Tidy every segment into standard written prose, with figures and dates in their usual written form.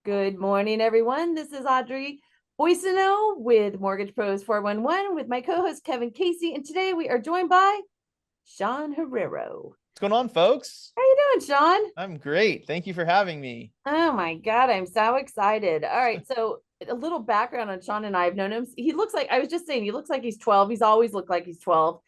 Good morning, everyone. This is Audrey Boissonneau with Mortgage Pros 411 with my co-host Kevin Casey, and today we are joined by Sean Herrero. What's going on, folks? How you doing, Sean? I'm great. Thank you for having me. Oh my God, I'm so excited. All right, so a little background on Sean and I. I've known him. He looks like, I was just saying, he looks like he's 12. He's always looked like he's 12.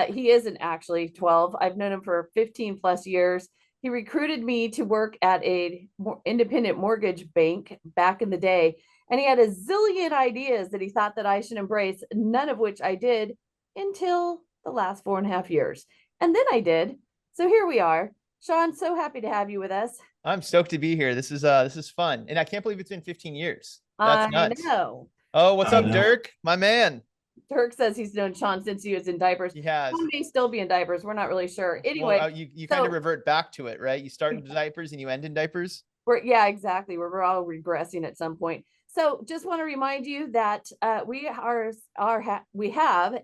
He isn't actually 12. I've known him for 15 plus years. He recruited me to work at a independent mortgage bank back in the day, and he had a zillion ideas that he thought that I should embrace, none of which I did until the last 4.5 years. And then I did. So here we are. Sean, so happy to have you with us. I'm stoked to be here. This is fun. And I can't believe it's been 15 years. That's I nuts. know. Oh, what's I up, know. Dirk? My man. Dirk says he's known Sean since he was in diapers. He has. Sean may still be in diapers. We're not really sure. Anyway, Well, you kind of revert back to it, right? You start in diapers and you end in diapers. yeah, exactly. We're all regressing at some point. So just want to remind you that we have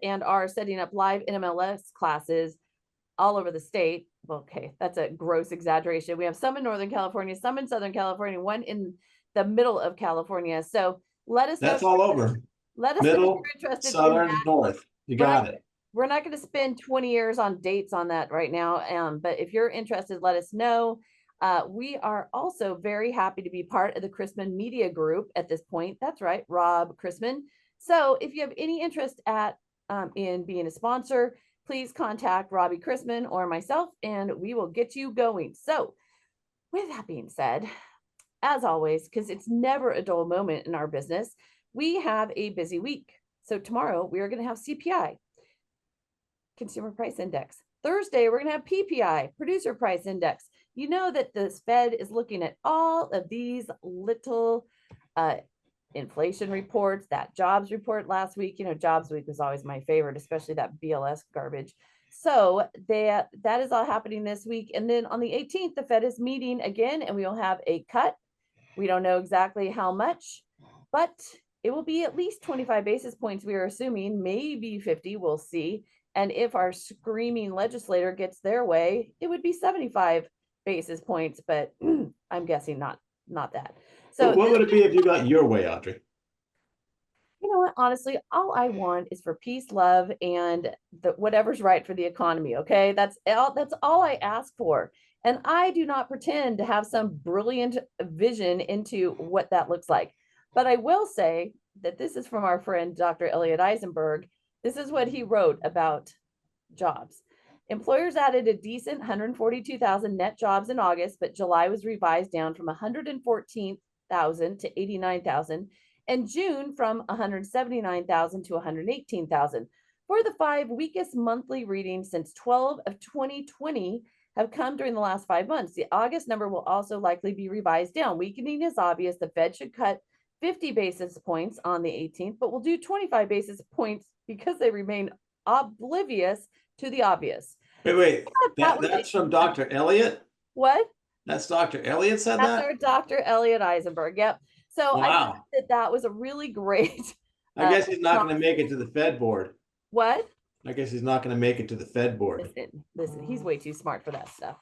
and are setting up live NMLS classes all over the state. Okay, that's a gross exaggeration. We have some in Northern California, some in Southern California, one in the middle of California. So let us know. That's all over. Let us know if Middle, you're interested in southern, that. north. You got it. We're not going to spend 20 years on dates on that right now. But if you're interested, let us know. We are also very happy to be part of the Chrisman Media Group at this point. That's right, Rob Chrisman. So if you have any interest in being a sponsor, please contact Robbie Chrisman or myself, and we will get you going. So with that being said, as always, because it's never a dull moment in our business, we have a busy week. So tomorrow we are going to have CPI, Consumer Price Index. Thursday, we're going to have PPI, Producer Price Index. You know that the Fed is looking at all of these little inflation reports, that jobs report last week. Jobs week was always my favorite, especially that BLS garbage. So that is all happening this week. And then on the 18th, the Fed is meeting again, and we will have a cut. We don't know exactly how much, but it will be at least 25 basis points. We are assuming maybe 50. We'll see. And if our screaming legislator gets their way, it would be 75 basis points, but I'm guessing not that. So what would it be if you got your way, Audrey? You know what? Honestly, all I want is for peace, love, and whatever's right for the economy. Okay, that's all I ask for. And I do not pretend to have some brilliant vision into what that looks like. But I will say that this is from our friend Dr. Elliot Eisenberg. This is what he wrote about jobs. Employers added a decent 142,000 net jobs in August, but July was revised down from 114,000 to 89,000, and June from 179,000 to 118,000. For the 5 weakest monthly readings since 12 of 2020 have come during the last 5 months. The August number will also likely be revised down. Weakening is obvious. The Fed should cut 50 basis points on the 18th, but will do 25 basis points because they remain oblivious to the obvious. Wait. That's from Dr. Elliot? What? That's Dr. Elliot said That's that? our Dr. Elliot Eisenberg. Yep. So Wow. I thought that was a really great. I guess he's not going to make it to the Fed board. What? I guess he's not going to make it to the Fed board. Listen, he's way too smart for that stuff.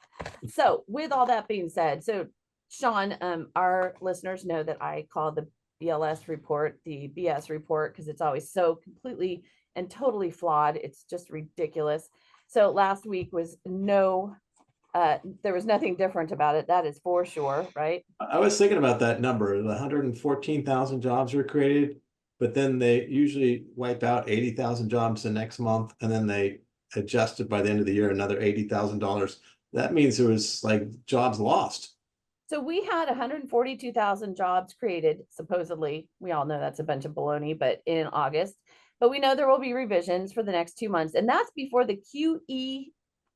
So with all that being said, so Sean, our listeners know that I call the BLS report the BS report because it's always so completely and totally flawed. It's just ridiculous. So last week was there was nothing different about it. That is for sure, right? I was thinking about that number. The 114,000 jobs were created, but then they usually wipe out 80,000 jobs the next month, and then they adjust it by the end of the year, another $80,000. That means there was like jobs lost. So we had 142,000 jobs created, supposedly. We all know that's a bunch of baloney, but in August. But we know there will be revisions for the next 2 months. And that's before the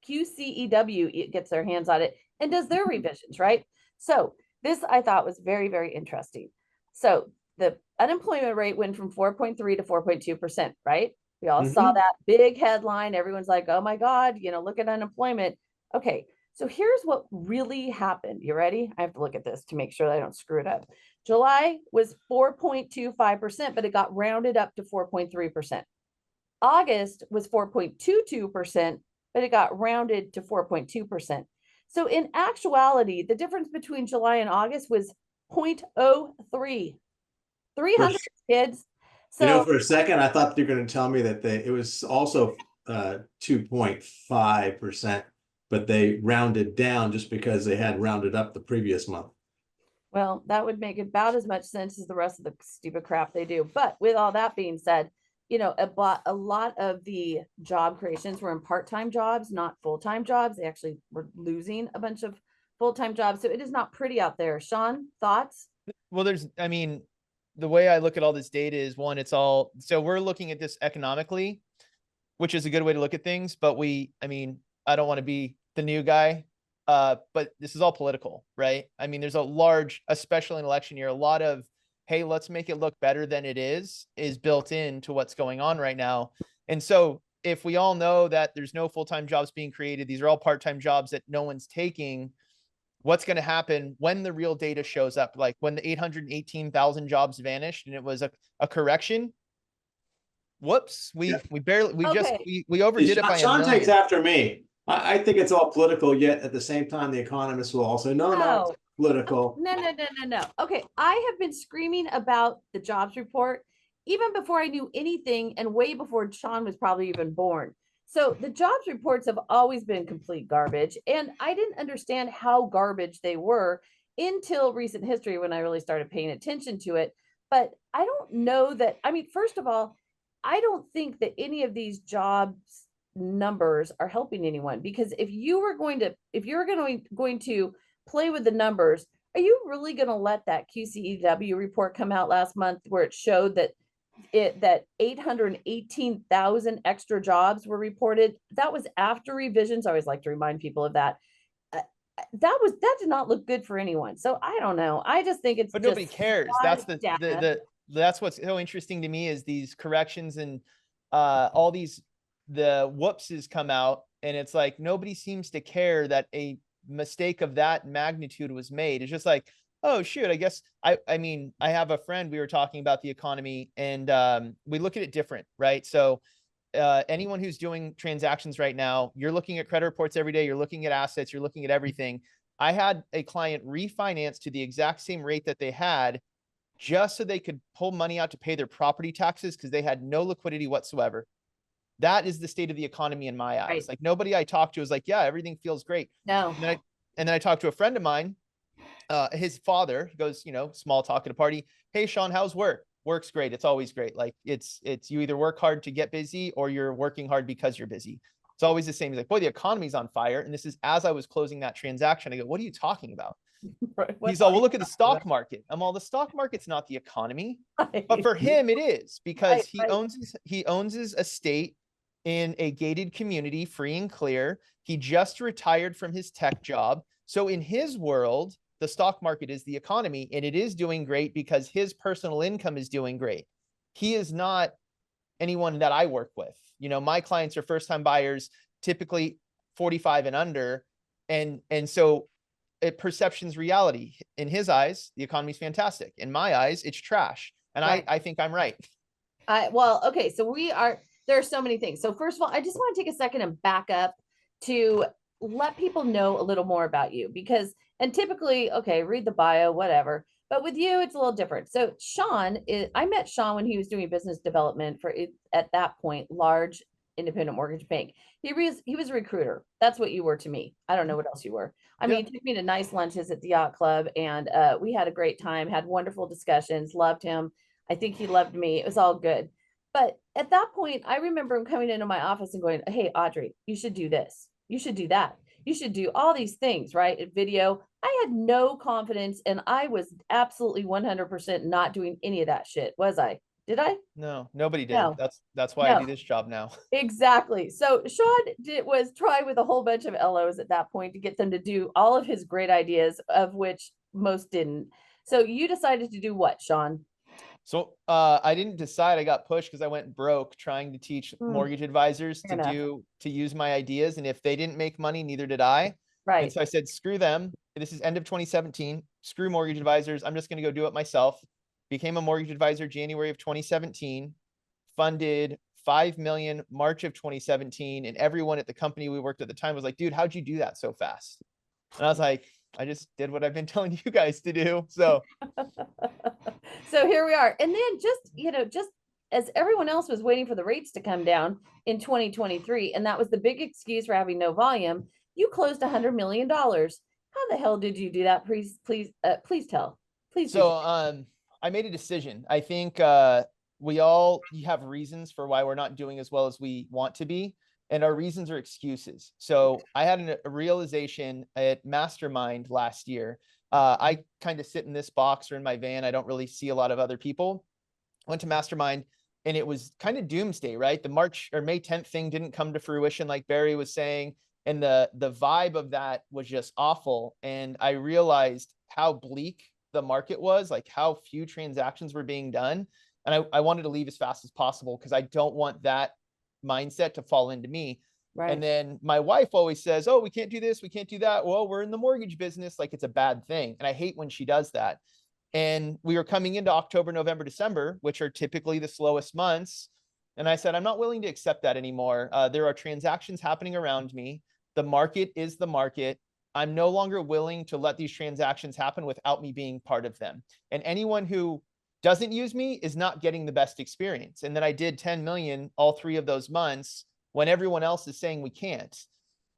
QCEW gets their hands on it and does their revisions, right? So this I thought was very, very interesting. So the unemployment rate went from 4.3 to 4.2%, right? We all saw that big headline. Everyone's like, oh my God, look at unemployment. Okay. So here's what really happened. You ready? I have to look at this to make sure that I don't screw it up. July was 4.25%, but it got rounded up to 4.3%. August was 4.22%, but it got rounded to 4.2%. So in actuality, the difference between July and August was 0.03. 300 kids. You know, So for a second, I thought you were going to tell me that it was also 2.5%, but they rounded down just because they had rounded up the previous month. well, that would make about as much sense as the rest of the stupid crap they do. But with all that being said, you know, a lot of the job creations were in part-time jobs, not full-time jobs. They actually were losing a bunch of full-time jobs. So it is not pretty out there. Sean, thoughts? Well, I mean, the way I look at all this data is one, so we're looking at this economically, which is a good way to look at things. But I mean, I don't want to be the new guy, but this is all political, right? I mean, there's especially in election year, a lot of, hey, let's make it look better than it is built into what's going on right now. And so if we all know that there's no full-time jobs being created, these are all part-time jobs that no one's taking, what's going to happen when the real data shows up? Like when the 818,000 jobs vanished and it was a correction. Whoops. We overdid it by Sean a takes million. after me. I think it's all political, yet at the same time, the economists will also, no, it's political. No. Okay, I have been screaming about the jobs report even before I knew anything and way before Sean was probably even born. So the jobs reports have always been complete garbage, and I didn't understand how garbage they were until recent history when I really started paying attention to it. But I don't know that, I mean, first of all, I don't think that any of these jobs numbers are helping anyone, because if you're going to play with the numbers, are you really going to let that QCEW report come out last month where it showed that 818,000 extra jobs were reported? That was after revisions. I always like to remind people of that. That did not look good for anyone. So I don't know. I just think it's, but nobody cares. That's that's what's so interesting to me is these corrections and all the whoopses come out, and it's like nobody seems to care that a mistake of that magnitude was made. It's just like, oh shoot, I guess I mean, I have a friend, we were talking about the economy, and we look at it different, right? So anyone who's doing transactions right now, you're looking at credit reports every day, you're looking at assets, you're looking at everything. I had a client refinance to the exact same rate that they had just so they could pull money out to pay their property taxes because they had no liquidity whatsoever. That is the state of the economy in my eyes. Right. Like nobody I talked to was like, yeah, everything feels great. No. And then I talked to a friend of mine, his father, he goes, you know, small talk at a party. Hey, Sean, how's work? Work's great. It's always great. Like it's you either work hard to get busy or you're working hard because you're busy. It's always the same. He's like, boy, the economy's on fire. And this is as I was closing that transaction. I go, what are you talking about? Right. He's all, well, look at the stock market. I'm all, the stock market's not the economy. But for him, it is, because he owns his estate in a gated community, free and clear. He just retired from his tech job. So in his world, the stock market is the economy, and it is doing great because his personal income is doing great. He is not anyone that I work with. You know, my clients are first-time buyers, typically 45 and under. And so perception's reality. In his eyes, the economy's fantastic. In my eyes, it's trash. And right. I think I'm right. Well, okay. So there are so many things. So first of all, I just want to take a second and back up to let people know a little more about you, because, and typically, okay, read the bio, whatever. But with you, it's a little different. So I met Sean when he was doing business development for, at that point, large independent mortgage bank. He was a recruiter. That's what you were to me. I don't know what else you were. I mean, he took me to nice lunches at the yacht club, and we had a great time, had wonderful discussions, loved him. I think he loved me. It was all good. But at that point, I remember him coming into my office and going, hey, Audrey, you should do this. You should do that. You should do all these things, right? At video. I had no confidence, and I was absolutely 100% not doing any of that shit. Was I? Did I? No, nobody did. No. That's why I do this job now. Exactly. So Sean was trying with a whole bunch of LOs at that point to get them to do all of his great ideas, of which most didn't. So you decided to do what, Sean? So I didn't decide. I got pushed because I went broke trying to teach mortgage advisors to use my ideas. And if they didn't make money, neither did I. Right. And so I said, screw them. This is end of 2017. Screw mortgage advisors. I'm just going to go do it myself. Became a mortgage advisor January of 2017. Funded 5 million March of 2017. And everyone at the company we worked at the time was like, dude, how'd you do that so fast? And I was like, just did what I've been telling you guys to do. So So here we are. And then just as everyone else was waiting for the rates to come down in 2023, and that was the big excuse for having no volume, you closed $100 million. How the hell did you do that? Please tell. Please do. So I made a decision. I think you have reasons for why we're not doing as well as we want to be, and our reasons are excuses. So I had a realization at Mastermind last year. I kind of sit in this box or in my van. I don't really see a lot of other people. Went to Mastermind, and it was kind of doomsday, right? The March or May 10th thing didn't come to fruition, like Barry was saying. And the vibe of that was just awful. And I realized how bleak the market was, like how few transactions were being done. And I wanted to leave as fast as possible because I don't want that mindset to fall into me. Right. And then my wife always says, oh, we can't do this, we can't do that. Well, we're in the mortgage business, like it's a bad thing. And I hate when she does that. And we were coming into October, November, December, which are typically the slowest months. And I said, I'm not willing to accept that anymore. There are transactions happening around me. The market is the market. I'm no longer willing to let these transactions happen without me being part of them. And anyone who doesn't use me is not getting the best experience. And then I did 10 million all 3 of those months when everyone else is saying we can't,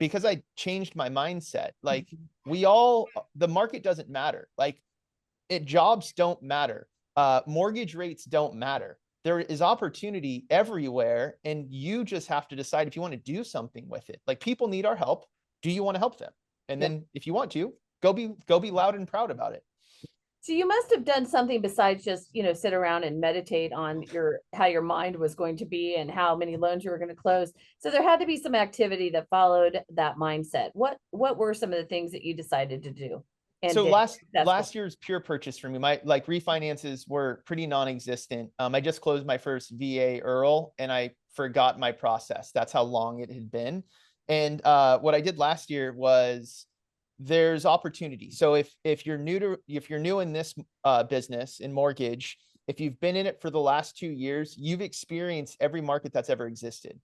because I changed my mindset. Like the market doesn't matter. Like jobs don't matter. Mortgage rates don't matter. There is opportunity everywhere, and you just have to decide if you want to do something with it. Like people need our help. Do you want to help them? And then if you want to, go be loud and proud about it. So you must have done something besides just, sit around and meditate on how your mind was going to be and how many loans you were going to close. So there had to be some activity that followed that mindset. What were some of the things that you decided to do? And so last year's pure purchase for me, my refinances were pretty non-existent. I just closed my first VA IRRRL and I forgot my process. That's how long it had been. And what I did last year was there's opportunity. So if you're new in this business in mortgage, if you've been in it for the last 2 years, you've experienced every market that's ever existed.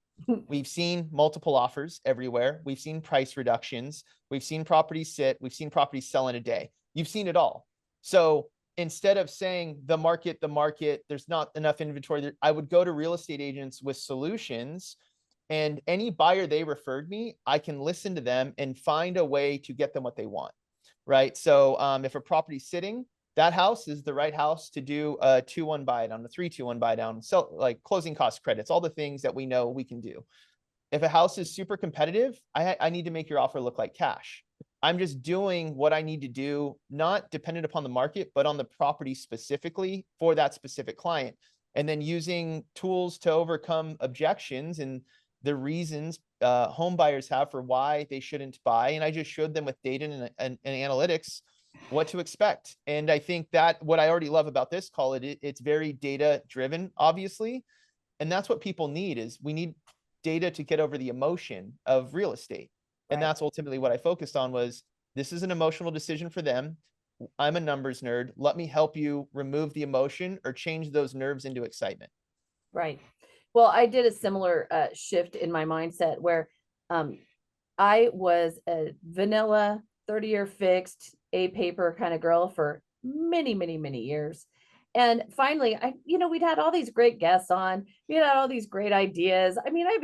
We've seen multiple offers everywhere. We've seen price reductions. We've seen properties sit. We've seen properties sell in a day. You've seen it all. So instead of saying the market, there's not enough inventory, I would go to real estate agents with solutions, and any buyer they referred me, I can listen to them and find a way to get them what they want, right? So if a property's sitting, that house is the right house to do a 2-1 buy down, a 3-2-1 buy down, sell, like closing cost credits, all the things that we know we can do. If a house is super competitive, I need to make your offer look like cash. I'm just doing what I need to do, not dependent upon the market, but on the property specifically for that specific client. And then using tools to overcome objections and the reasons home buyers have for why they shouldn't buy. And I just showed them with data and analytics what to expect. And I think that what I already love about this call, it's very data driven, obviously. And that's what people need, is we need data to get over the emotion of real estate. Right. And that's ultimately what I focused on. Was this is an emotional decision for them. I'm a numbers nerd. Let me help you remove the emotion or change those nerves into excitement. Right. Well, I did a similar shift in my mindset where I was a vanilla 30-year fixed A paper kind of girl for many, many, many years. And finally, we'd had all these great guests on. We had all these great ideas. I mean, we've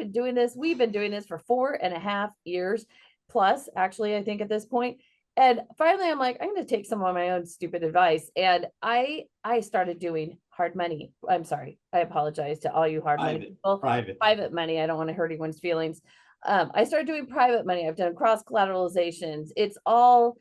been doing this for 4.5 years plus, actually, I think at this point. And finally, I'm like, I'm going to take some of my own stupid advice. And I started doing hard money. I'm sorry. I apologize to all you hard money people. Private money. I don't want to hurt anyone's feelings. I started doing private money. I've done cross collateralizations. It's all,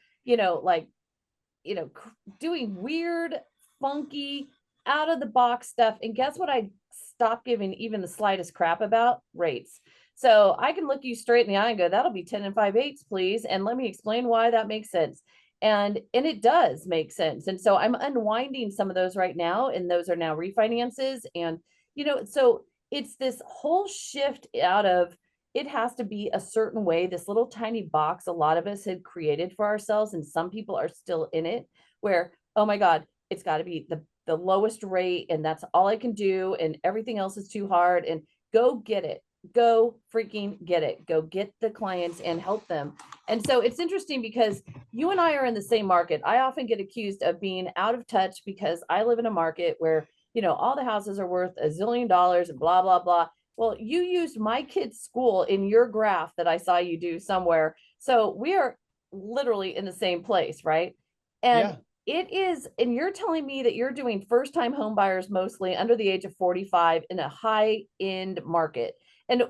doing weird, funky, out of the box stuff. And guess what? I stopped giving even the slightest crap about? Rates. So I can look you straight in the eye and go, that'll be 10 5/8, please. And let me explain why that makes sense. And it does make sense. And so I'm unwinding some of those right now. And those are now refinances. And, so it's this whole shift out of, it has to be a certain way, this little tiny box a lot of us had created for ourselves. And some people are still in it where, oh my God, it's got to be the lowest rate. And that's all I can do. And everything else is too hard. And go get it. go freaking get it. Go get the clients and help them. And so it's interesting because you and I are in the same market. I often get accused of being out of touch because I live in a market where, all the houses are worth $1 zillion and blah, blah, blah. Well, you used my kid's school in your graph that I saw you do somewhere. So we are literally in the same place, right? And Yeah. it is, and you're telling me that you're doing first time home buyers mostly under the age of 45 in a high end market. And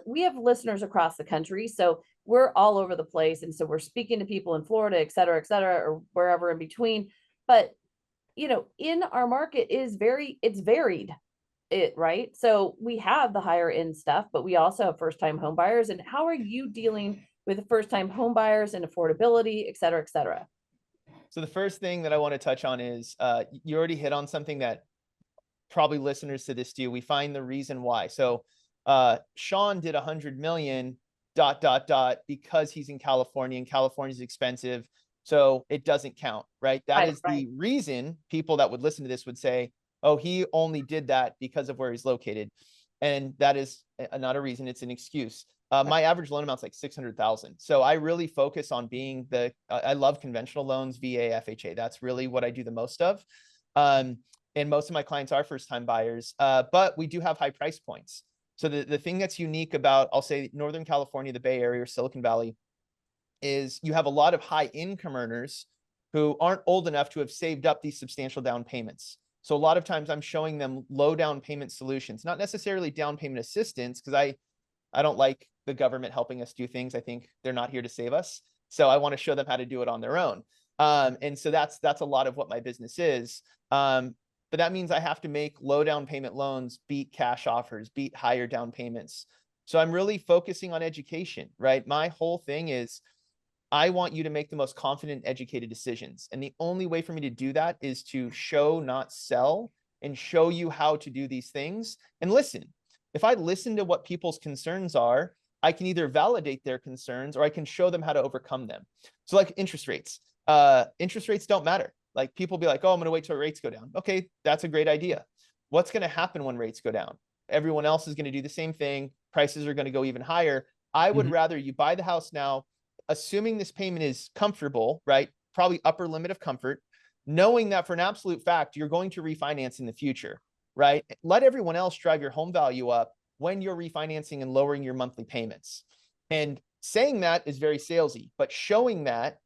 we have listeners across the country, so we're all over the place. And so we're speaking to people in Florida, et cetera, or wherever in between. But in our market it's varied. Right. So we have the higher end stuff, but we also have first time home buyers. And how are you dealing with first time home buyers and affordability, et cetera, et cetera? So the first thing that I want to touch on is you already hit on something that probably listeners to this do. We find the reason why. So Sean did 100 million ... because he's in California, and California is expensive. So it doesn't count, right? That is the reason people that would listen to this would say, oh, he only did that because of where he's located. And that is not a reason, it's an excuse. My average loan amount's like 600,000. So I really focus on being I love conventional loans, VA, FHA. That's really what I do the most of. And most of my clients are first-time buyers, but we do have high price points. So the thing that's unique about, I'll say, Northern California, the Bay Area, or Silicon Valley, is you have a lot of high income earners who aren't old enough to have saved up these substantial down payments. So a lot of times I'm showing them low down payment solutions, not necessarily down payment assistance, because I don't like the government helping us do things. I think they're not here to save us. So I want to show them how to do it on their own. And so that's a lot of what my business is. But that means I have to make low down payment loans beat cash offers, beat higher down payments. So I'm really focusing on education, right? My whole thing is I want you to make the most confident, educated decisions. And the only way for me to do that is to show, not sell, and show you how to do these things. And listen, if I listen to what people's concerns are, I can either validate their concerns or I can show them how to overcome them. So like interest rates don't matter. Like people be like, oh, I'm going to wait till rates go down. Okay, that's a great idea. What's going to happen when rates go down? Everyone else is going to do the same thing. Prices are going to go even higher. I would rather you buy the house now, assuming this payment is comfortable, right? Probably upper limit of comfort, knowing that for an absolute fact, you're going to refinance in the future, right? Let everyone else drive your home value up when you're refinancing and lowering your monthly payments. And saying that is very salesy, but showing that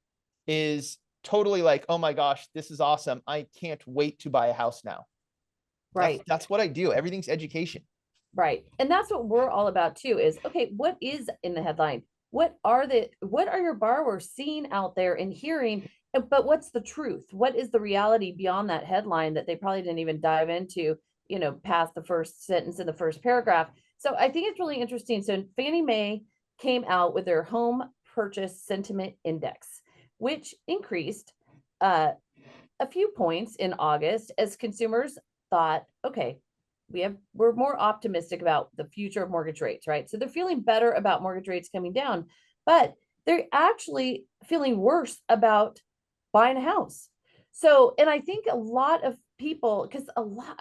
is totally like, oh my gosh, this is awesome. I can't wait to buy a house now. Right. That's what I do. Everything's education. Right. And that's what we're all about too, is okay, what is in the headline? What are your borrowers seeing out there and hearing? But what's the truth? What is the reality beyond that headline that they probably didn't even dive into, past the first sentence in the first paragraph? So I think it's really interesting. So Fannie Mae came out with their home purchase sentiment index, which increased a few points in August as consumers thought, okay, we're more optimistic about the future of mortgage rates, right? So they're feeling better about mortgage rates coming down, but they're actually feeling worse about buying a house. So, and I think a lot of people, because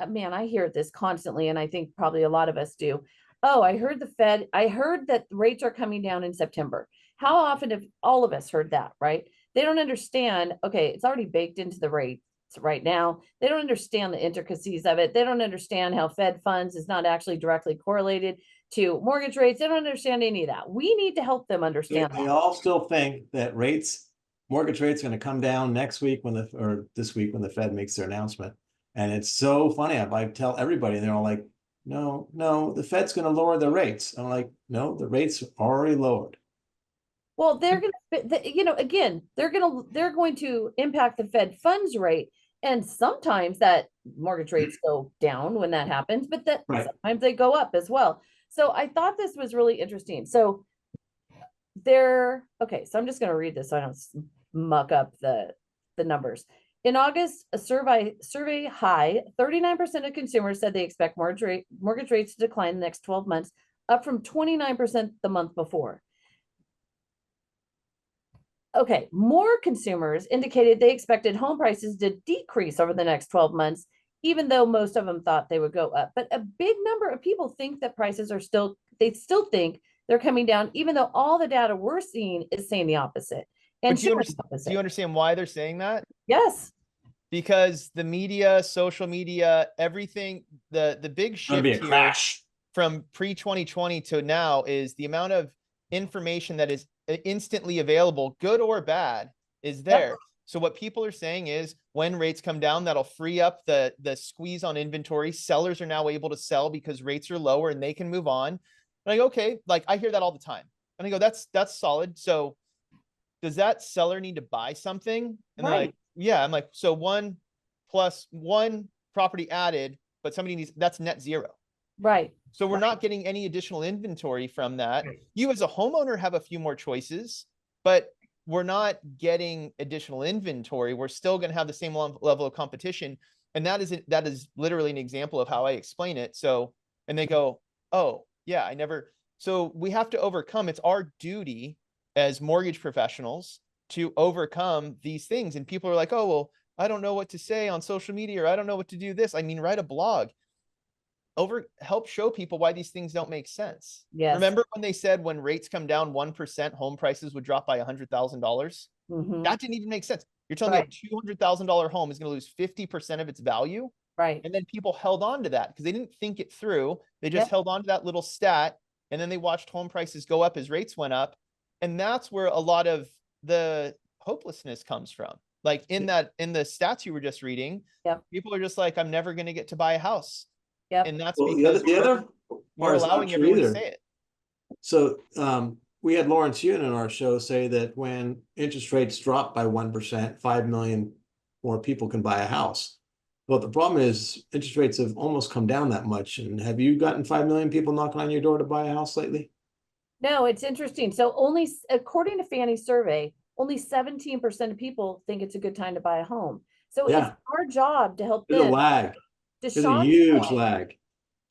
man, I hear this constantly, and I think probably a lot of us do. Oh, I heard that rates are coming down in September. How often have all of us heard that, right? They don't understand, okay, it's already baked into the rate right now. They don't understand the intricacies of it. They don't understand how Fed funds is not actually directly correlated to mortgage rates. They don't understand any of that. We need to help them understand. They all still think that mortgage rates are going to come down next week or this week when the Fed makes their announcement. And it's so funny. I tell everybody, and they're all like, no, the Fed's going to lower the rates. I'm like, no, the rates are already lowered. Well, they're going to, again, they're going to impact the Fed funds rate. And sometimes that mortgage rates go down when that happens, but sometimes they go up as well. So I thought this was really interesting. So okay, so I'm just going to read this so I don't muck up the numbers. In August, a survey high, 39% of consumers said they expect mortgage rates to decline in the next 12 months, up from 29% the month before. Okay, more consumers indicated they expected home prices to decrease over the next 12 months, even though most of them thought they would go up. But a big number of people think that prices are they still think they're coming down, even though all the data we're seeing is saying the opposite. And do you understand why they're saying that? Yes. Because the media, social media, everything, the big shift here crash from pre-2020 to now is the amount of information that is instantly available, good or bad, is there. Yep. So what people are saying is when rates come down, that'll free up the squeeze on inventory. Sellers are now able to sell because rates are lower and they can move on. And I go, okay, like I hear that all the time. And I go, that's solid. So does that seller need to buy something? And they're like, yeah. I'm like, so 1 + 1 property added, but somebody needs, that's net zero. Right. So we're not getting any additional inventory from that. You as a homeowner have a few more choices, but we're not getting additional inventory. We're still going to have the same level of competition. And that is literally an example of how I explain it. So, and they go, oh yeah, so we have to overcome, it's our duty as mortgage professionals to overcome these things. And people are like, oh, well, I don't know what to say on social media, or I don't know what to do this. I mean, write a blog. Help show people why these things don't make sense. Yes. Remember when they said when rates come down 1%, home prices would drop by $100,000? Mm-hmm. That didn't even make sense. You're telling me a $200,000 home is going to lose 50% of its value. Right. And then people held on to that because they didn't think it through. They just held on to that little stat. And then they watched home prices go up as rates went up. And that's where a lot of the hopelessness comes from. Like in the stats you were just reading, people are just like, I'm never going to get to buy a house. And that's because the other we're allowing everyone to say it. So we had Lawrence Yun in our show say that when interest rates drop by 1%, 5 million more people can buy a house. Well, the problem is interest rates have almost come down that much. And have you gotten 5 million people knocking on your door to buy a house lately? No, it's interesting. So only, according to Fannie's survey, only 17% of people think it's a good time to buy a home. So it's our job to help them. There's a lag. There's a huge lag.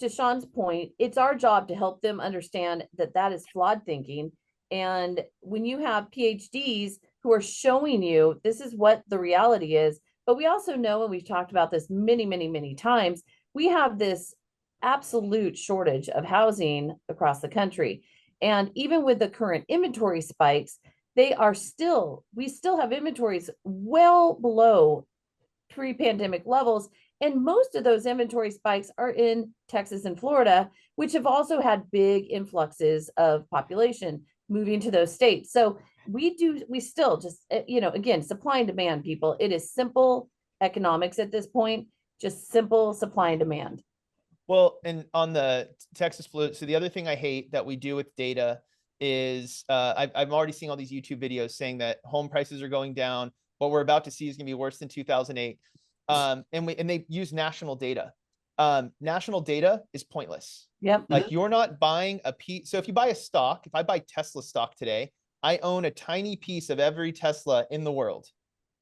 To Sean's point, it's our job to help them understand that that is flawed thinking. And when you have PhDs who are showing you this is what the reality is, but we also know, and we've talked about this many, many, many times, we have this absolute shortage of housing across the country. And even with the current inventory spikes, we still have inventories well below pre-pandemic levels. And most of those inventory spikes are in Texas and Florida, which have also had big influxes of population moving to those states. So we still just, again, supply and demand, people. It is simple economics at this point, just simple supply and demand. Well, and on the Texas Florida, so the other thing I hate that we do with data is I'm already seeing all these YouTube videos saying that home prices are going down. What we're about to see is going to be worse than 2008. And they use national data. National data is pointless. Yep. Like you're not buying a piece. So if you buy a stock, if I buy Tesla stock today, I own a tiny piece of every Tesla in the world,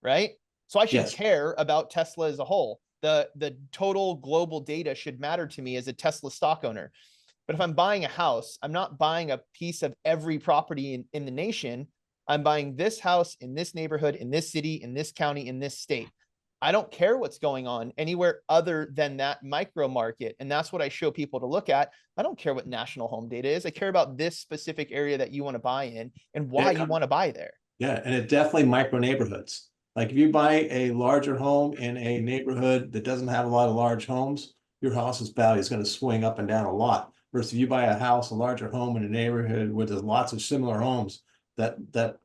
right? So I should care about Tesla as a whole. The total global data should matter to me as a Tesla stock owner. But if I'm buying a house, I'm not buying a piece of every property in the nation. I'm buying this house in this neighborhood, in this city, in this county, in this state. I don't care what's going on anywhere other than that micro market. And that's what I show people to look at. I don't care what national home data is. I care about this specific area that you want to buy in and why you want to buy there. Yeah. And it definitely micro neighborhoods. Like if you buy a larger home in a neighborhood that doesn't have a lot of large homes, your house's value is going to swing up and down a lot. Versus if you buy a house, a larger home in a neighborhood where there's lots of similar homes, that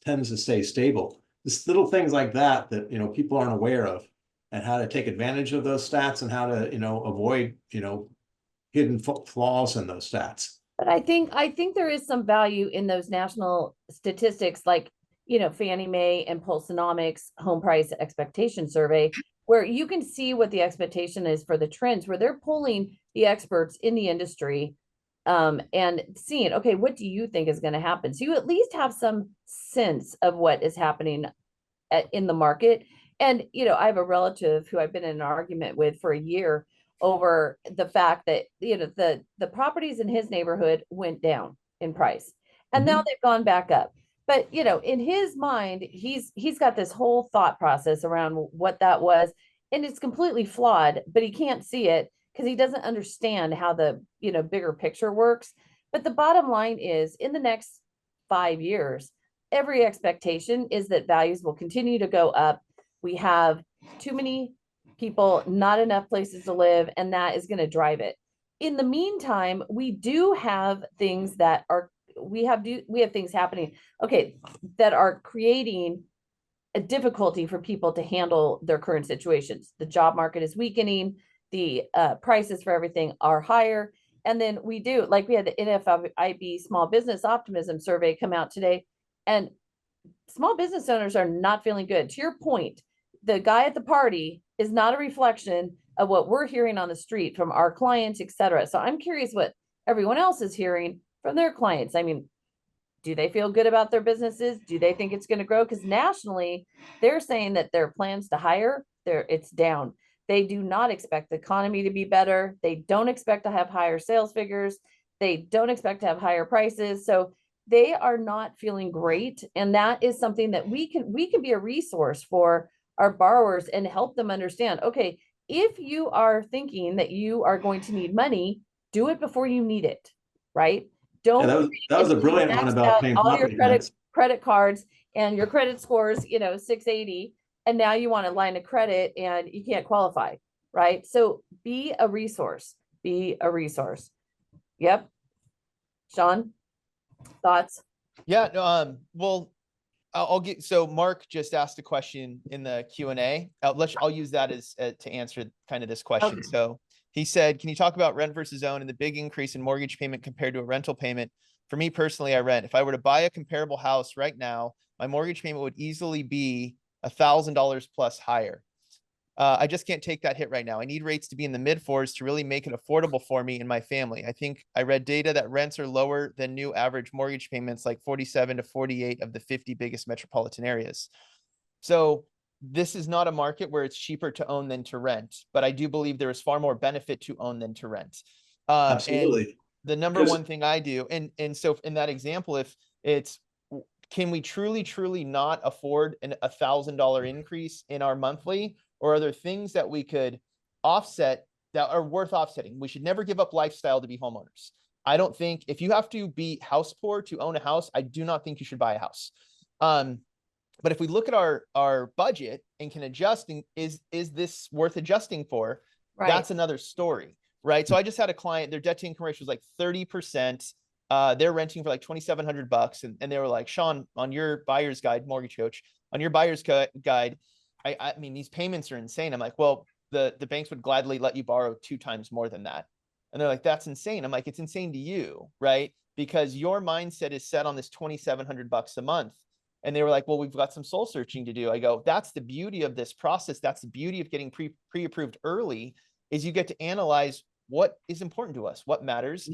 tends to stay stable. Just little things like that people aren't aware of, and how to take advantage of those stats and how to avoid hidden flaws in those stats. But I think there is some value in those national statistics, like Fannie Mae and Pulsenomics home price expectation survey, where you can see what the expectation is for the trends, where they're pulling the experts in the industry and seeing, okay, what do you think is going to happen? So you at least have some sense of what is happening in the market. And, I have a relative who I've been in an argument with for a year over the fact that, the properties in his neighborhood went down in price and now they've gone back up. But, in his mind, he's got this whole thought process around what that was. and it's completely flawed, but he can't see it because he doesn't understand how the, bigger picture works. But the bottom line is, in the next 5 years, every expectation is that values will continue to go up. We have too many people, not enough places to live, and that is going to drive it. In the meantime, we do have things that are we have things happening, okay, that are creating a difficulty for people to handle their current situations. The job market is weakening, the prices for everything are higher. And then we had the NFIB Small Business Optimism Survey come out today, and small business owners are not feeling good. To your point, the guy at the party is not a reflection of what we're hearing on the street from our clients, et cetera. So I'm curious what everyone else is hearing from their clients. I mean, do they feel good about their businesses? Do they think it's going to grow? Because nationally, they're saying that their plans to hire, it's down. They do not expect the economy to be better. They don't expect to have higher sales figures. They don't expect to have higher prices. So they are not feeling great. And that is something that we can be a resource for our borrowers and help them understand, okay, if you are thinking that you are going to need money, do it before you need it, right? Don't that was a brilliant one about paying all your property tax. credit cards and your credit scores, 680, and now you want a line of credit and you can't qualify, right? So be a resource. Be a resource. Yep. Sean, thoughts? Yeah, no, well, I'll get, so Mark just asked a question in the Q&A. I'll use that as to answer kind of this question. Okay. So he said, can you talk about rent versus own and the big increase in mortgage payment compared to a rental payment? For me personally, I rent. If I were to buy a comparable house right now, my mortgage payment would easily be $1,000 plus higher. I just can't take that hit right now. I need rates to be in the mid-4s to really make it affordable for me and my family. I think I read data that rents are lower than new average mortgage payments, like 47 to 48 of the 50 biggest metropolitan areas. So this is not a market where it's cheaper to own than to rent, but I do believe there is far more benefit to own than to rent. Absolutely. And the number one thing I do, and so in that example, if it's, can we truly not afford $1,000 increase in our monthly, or are there things that we could offset that are worth offsetting? We should never give up lifestyle to be homeowners. I don't think, if you have to be house poor to own a house, I do not think you should buy a house. But if we look at our budget and can adjust, and is this worth adjusting for? Right. That's another story, right? So I just had a client, their debt to income ratio was like 30%. They're renting for like $2,700. And they were like, Sean, on your buyer's guide, mortgage coach, on your buyer's guide, I mean, these payments are insane. I'm like, well, the banks would gladly let you borrow 2 times more than that. And they're like, that's insane. I'm like, it's insane to you, right? Because your mindset is set on this $2,700 a month. And they were like, well, we've got some soul searching to do. I go, that's the beauty of this process. That's the beauty of getting pre-approved early, is you get to analyze what is important to us, what matters.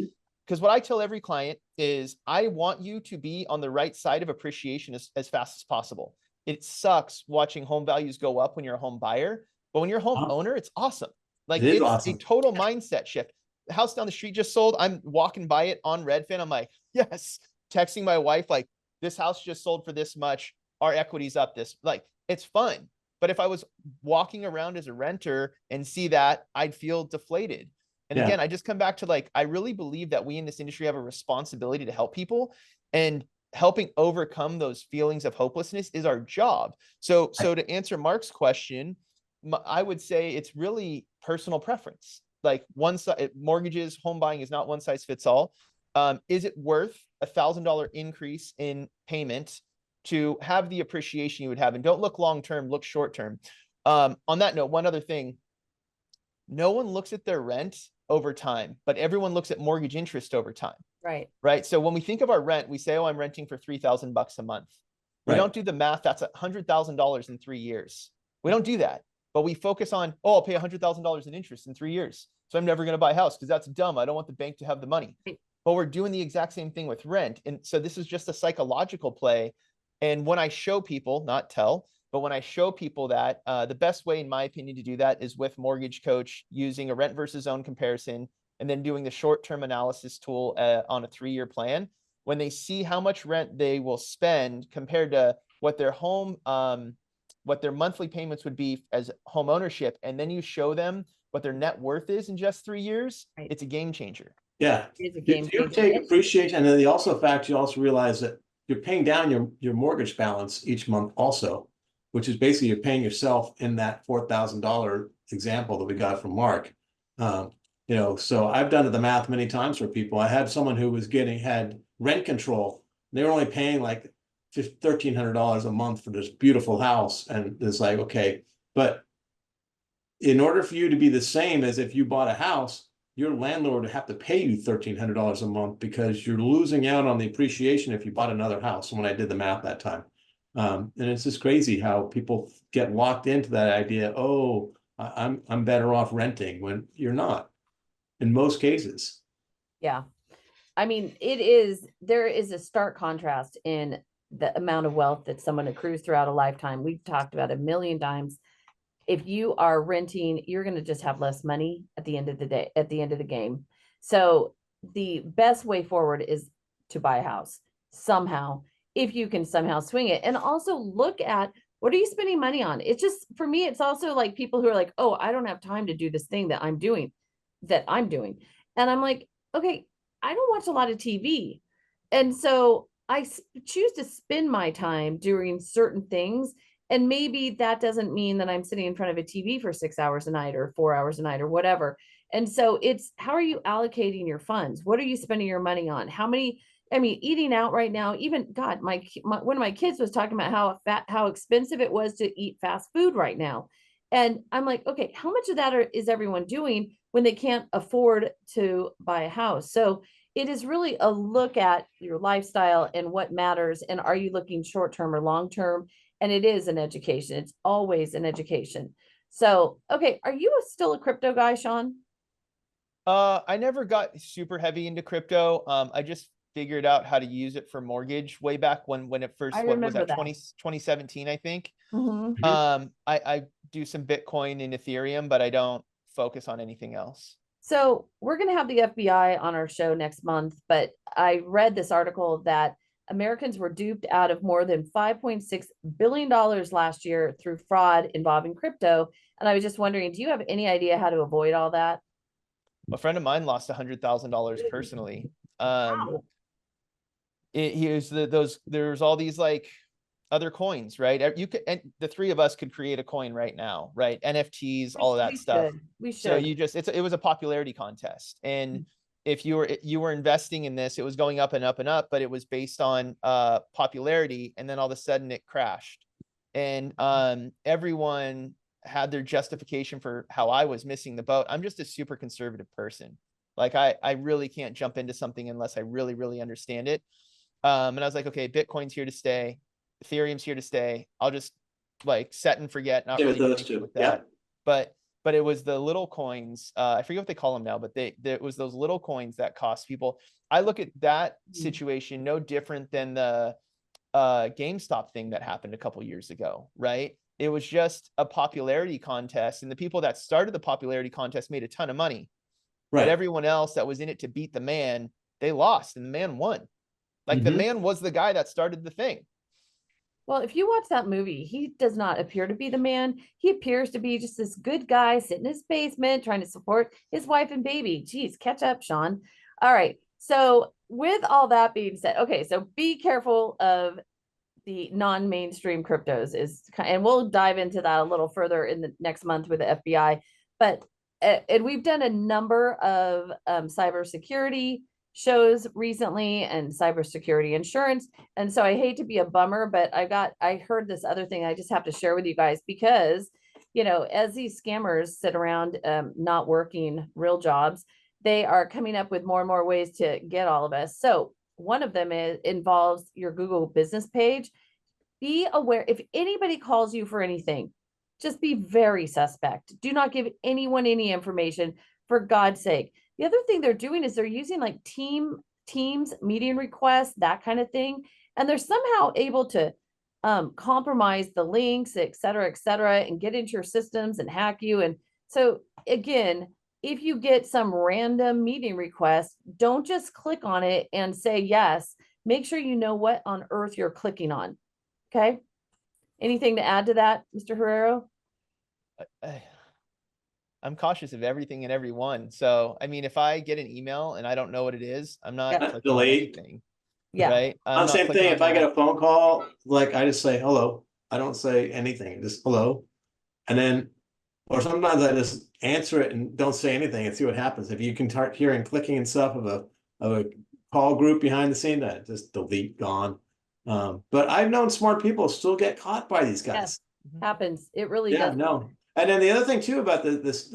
Because what I tell every client is, I want you to be on the right side of appreciation as fast as possible. It sucks watching home values go up when you're a home buyer, but when you're a home owner, it's awesome. Like, it's awesome. A total mindset shift. The house down the street just sold. I'm walking by it on Redfin. I'm like, yes, texting my wife, like, this house just sold for this much. Our equity's up this, like, it's fun. But if I was walking around as a renter and see that, I'd feel deflated. And again, I just come back to, like, I really believe that we in this industry have a responsibility to help people, and helping overcome those feelings of hopelessness is our job. So to answer Mark's question, I would say it's really personal preference. Like, mortgages, home buying is not one size fits all. Is it worth $1,000 increase in payment to have the appreciation you would have? And don't look long-term, look short-term. On that note, one other thing, no one looks at their rent over time, but everyone looks at mortgage interest over time. Right. So when we think of our rent, we say, oh, I'm renting for $3,000 a month. We don't do the math. That's $100,000 in 3 years. We don't do that, but we focus on, oh, I'll pay $100,000 in interest in 3 years. So I'm never going to buy a house because that's dumb. I don't want the bank to have the money. But we're doing the exact same thing with rent. And so this is just a psychological play. And when I show people, not tell, but when I show people that, the best way, in my opinion, to do that is with Mortgage Coach, using a rent versus own comparison, and then doing the short-term analysis tool on a 3-year plan. When they see how much rent they will spend compared to what their home what their monthly payments would be as home ownership, and then you show them what their net worth is in just 3 years, it's a game changer. Yeah. It's a Do game you changer. take appreciation, and then you also realize that you're paying down your mortgage balance each month also, which is basically you're paying yourself in that $4,000 example that we got from Mark. You know, so I've done the math many times for people. I had someone who had rent control. They were only paying like $1,300 a month for this beautiful house. And it's like, okay, but in order for you to be the same as if you bought a house, your landlord would have to pay you $1,300 a month, because you're losing out on the appreciation if you bought another house. When I did the math that time. And it's just crazy how people get locked into that idea. Oh, I'm better off renting, when you're not in most cases. Yeah. I mean, there is a stark contrast in the amount of wealth that someone accrues throughout a lifetime. We've talked about a million times. If you are renting, you're going to just have less money at the end of the day, at the end of the game. So the best way forward is to buy a house somehow, if you can somehow swing it. And also look at, what are you spending money on? It's just, for me, it's also like people who are like, oh, I don't have time to do this thing that I'm doing. And I'm like, okay, I don't watch a lot of TV. And so I choose to spend my time doing certain things. And maybe that doesn't mean that I'm sitting in front of a TV for 6 hours a night or 4 hours a night or whatever. And so it's, how are you allocating your funds? What are you spending your money on? How many, I mean, eating out right now, even God, one of my kids was talking about how expensive it was to eat fast food right now. And I'm like, okay, how much of that is everyone doing when they can't afford to buy a house? So it is really a look at your lifestyle and what matters. And are you looking short term or long term? And it is an education. It's always an education. So, okay, are you still a crypto guy, Sean? I never got super heavy into crypto. I just figured out how to use it for mortgage way back when it first, what was that, 2017, I think. I do some Bitcoin and Ethereum, but I don't focus on anything else. So we're going to have the FBI on our show next month, but I read this article that Americans were duped out of more than $5.6 billion last year through fraud involving crypto. And I was just wondering, do you have any idea how to avoid all that? A friend of mine lost $100,000 personally. Wow. There's all these like other coins, right? You could, and the three of us could create a coin right now, right? NFTs, all of that stuff. We should. So it was a popularity contest. And if you were investing in this, it was going up and up and up, but it was based on popularity. And then all of a sudden it crashed. And everyone had their justification for how I was missing the boat. I'm just a super conservative person. Like I really can't jump into something unless I really, really understand it. And I was like, okay, Bitcoin's here to stay. Ethereum's here to stay. I'll just like set and forget, not really do anything with that. Yeah. But it was the little coins. I forget what they call them now, but it was those little coins that cost people. I look at that situation no different than the GameStop thing that happened a couple years ago, right? It was just a popularity contest, and the people that started the popularity contest made a ton of money. Right. But everyone else that was in it to beat the man, they lost, and the man won. Like the man was the guy that started the thing. Well, if you watch that movie, he does not appear to be the man. He appears to be just this good guy sitting in his basement trying to support his wife and baby. Geez, catch up, Sean. All right. So with all that being said, okay, so be careful of the non-mainstream cryptos and we'll dive into that a little further in the next month with the FBI. But and we've done a number of cybersecurity shows recently and cybersecurity insurance. And so I hate to be a bummer, but I heard this other thing I just have to share with you guys because, you know, as these scammers sit around not working real jobs, they are coming up with more and more ways to get all of us. So one of them involves your Google business page. Be aware if anybody calls you for anything, just be very suspect. Do not give anyone any information, for God's sake. The other thing they're doing is they're using like Teams meeting requests, that kind of thing. And they're somehow able to compromise the links, et cetera, and get into your systems and hack you. And so again, if you get some random meeting request, don't just click on it and say yes. Make sure you know what on earth you're clicking on. Okay. Anything to add to that, Mr. Herrero? I'm cautious of everything and everyone. So, I mean, if I get an email and I don't know what it is, I'm not clicking on delete. anything. Yeah. Right. I'm not Same clicking thing. on If I get that. a phone call, like I just say hello. I don't say anything, just hello. And then, or sometimes I just answer it and don't say anything and see what happens. If you can start hearing clicking and stuff of a call group behind the scene, that just delete, gone. But I've known smart people still get caught by these guys. Yes, happens. It really Yeah, does. no. And then the other thing too about this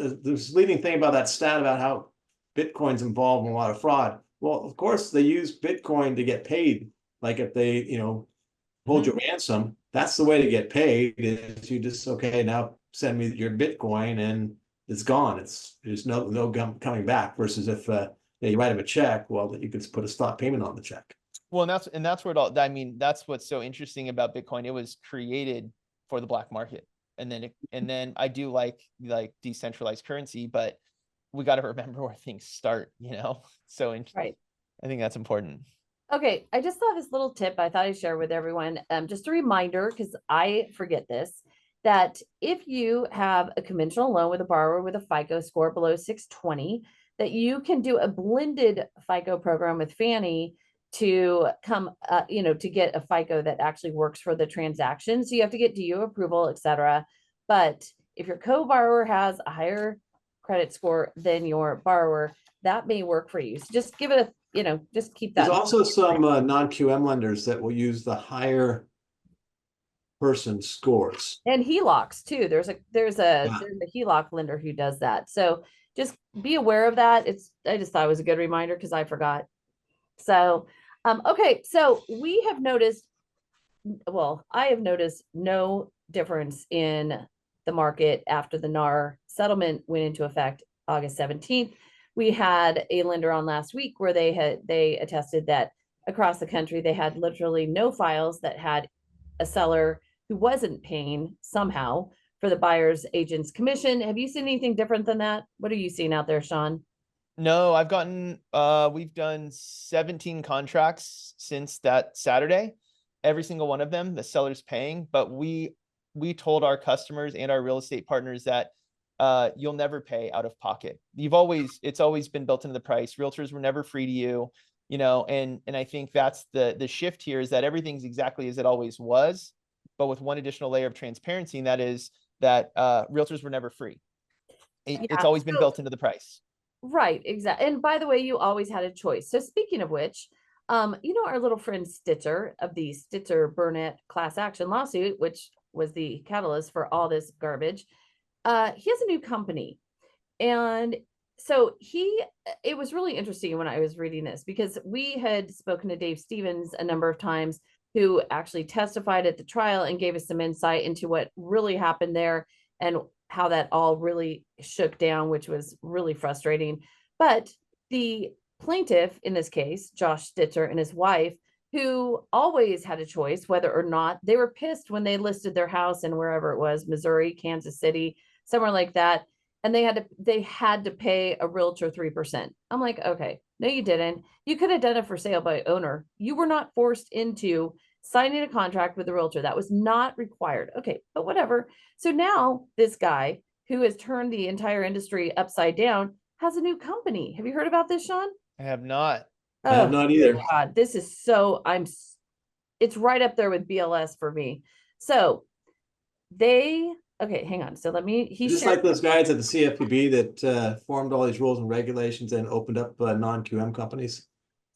leading thing about that stat about how Bitcoin's involved in a lot of fraud. Well, of course they use Bitcoin to get paid. Like if they, you know, hold your ransom, that's the way to get paid is you just, okay, now send me your Bitcoin and it's gone. There's no coming back versus if you write them a check, well, that you could put a stop payment on the check. Well, and that's where it all, I mean, that's what's so interesting about Bitcoin. It was created for the black market. And then I do like decentralized currency, but we got to remember where things start, you know? So Right. I think that's important. Okay, I just thought this little tip I thought I'd share with everyone. Just a reminder, because I forget this, that if you have a conventional loan with a borrower with a FICO score below 620, that you can do a blended FICO program with Fannie to come, to get a FICO that actually works for the transaction. So you have to get DU approval, et cetera. But if your co-borrower has a higher credit score than your borrower, that may work for you. So just give it just keep that. There's also some non-QM lenders that will use the higher person scores. And HELOCs too. There's a HELOC lender who does that. So just be aware of that. I just thought it was a good reminder because I forgot. So, okay. So we have noticed, well, I have noticed no difference in the market after the NAR settlement went into effect August 17th. We had a lender on last week where they attested that across the country, they had literally no files that had a seller who wasn't paying somehow for the buyer's agent's commission. Have you seen anything different than that? What are you seeing out there, Sean? No, we've done 17 contracts since that Saturday. Every single one of them, the seller's paying, but we told our customers and our real estate partners that you'll never pay out of pocket. It's always been built into the price. Realtors were never free to you, and I think that's the shift here is that everything's exactly as it always was, but with one additional layer of transparency, and that is that realtors were never free. It's always been built into the price. Right, exactly. And by the way, you always had a choice. So speaking of which, our little friend Stitzer of the Stitzer Burnett class action lawsuit, which was the catalyst for all this garbage, he has a new company. And so it was really interesting when I was reading this because we had spoken to Dave Stevens a number of times, who actually testified at the trial and gave us some insight into what really happened there and how that all really shook down, which was really frustrating. But the plaintiff in this case, Josh Stitzer and his wife, who always had a choice whether or not they were pissed when they listed their house in wherever it was, Missouri, Kansas City, somewhere like that. And they had to pay a realtor 3%. I'm like, okay, no, you didn't. You could have done it for sale by owner. You were not forced into signing a contract with the realtor. That was not required. Okay, but whatever. So now this guy who has turned the entire industry upside down has a new company. Have you heard about this, Sean? I have not. I have not either. God, this is it's right up there with BLS for me. So okay, hang on. So Just like those guys at the CFPB that formed all these rules and regulations and opened up non-QM companies.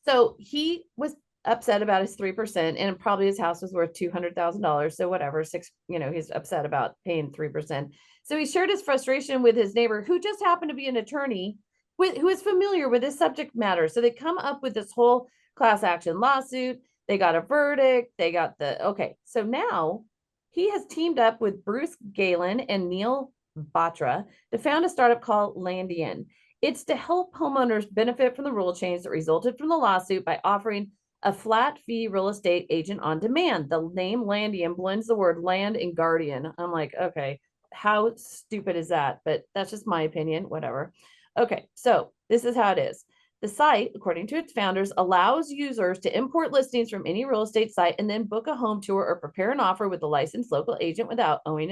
So he was upset about his 3%, and probably his house was worth $200,000. So whatever, he's upset about paying 3%. So he shared his frustration with his neighbor, who just happened to be an attorney who is familiar with this subject matter. So they come up with this whole class action lawsuit. They got a verdict. Okay. So now he has teamed up with Bruce Galen and Neil Batra to found a startup called Landian. It's to help homeowners benefit from the rule change that resulted from the lawsuit by offering a flat fee real estate agent on demand. The name Landian blends the word land and guardian. I'm like, okay, how stupid is that? But that's just my opinion, whatever. Okay, so this is how it is. The site, according to its founders, allows users to import listings from any real estate site and then book a home tour or prepare an offer with a licensed local agent without owing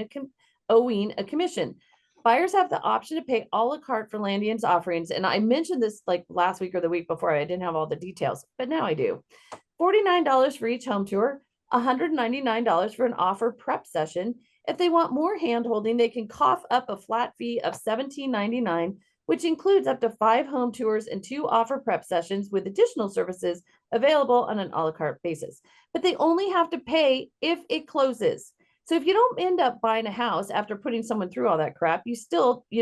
a commission. Buyers have the option to pay a la carte for Landian's offerings. And I mentioned this like last week or the week before. I didn't have all the details, but now I do. $49 for each home tour, $199 for an offer prep session. If they want more hand-holding, they can cough up a flat fee of $17.99, which includes up to 5 home tours and 2 offer prep sessions with additional services available on an a la carte basis. But they only have to pay if it closes. So if you don't end up buying a house after putting someone through all that crap, you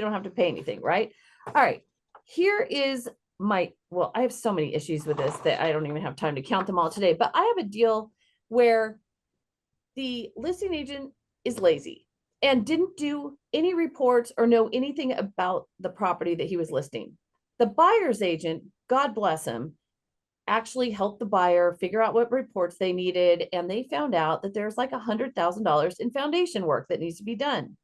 don't have to pay anything, right? All right, here is well, I have so many issues with this that I don't even have time to count them all today, but I have a deal where the listing agent is lazy and didn't do any reports or know anything about the property that he was listing. The buyer's agent, God bless him, actually helped the buyer figure out what reports they needed. And they found out that there's like $100,000 in foundation work that needs to be done.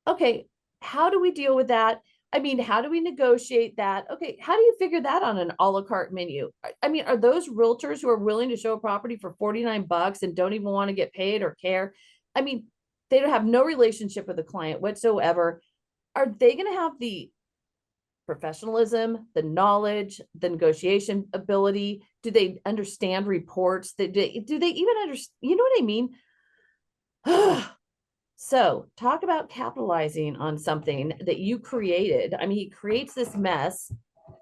Okay, how do we deal with that? I mean, how do we negotiate that? Okay, how do you figure that on an a la carte menu? I mean, are those realtors who are willing to show a property for $49 and don't even want to get paid or care? I mean, they don't have no relationship with the client whatsoever. Are they going to have the professionalism, the knowledge, the negotiation ability? Do they understand reports? Do they even understand? You know what I mean? So talk about capitalizing on something that you created. I mean, he creates this mess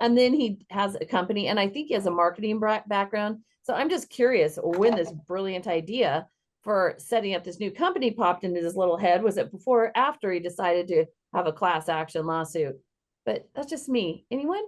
and then he has a company, and I think he has a marketing background. So I'm just curious when this brilliant idea for setting up this new company popped into his little head. Was it before or after he decided to have a class action lawsuit? But that's just me. Anyone?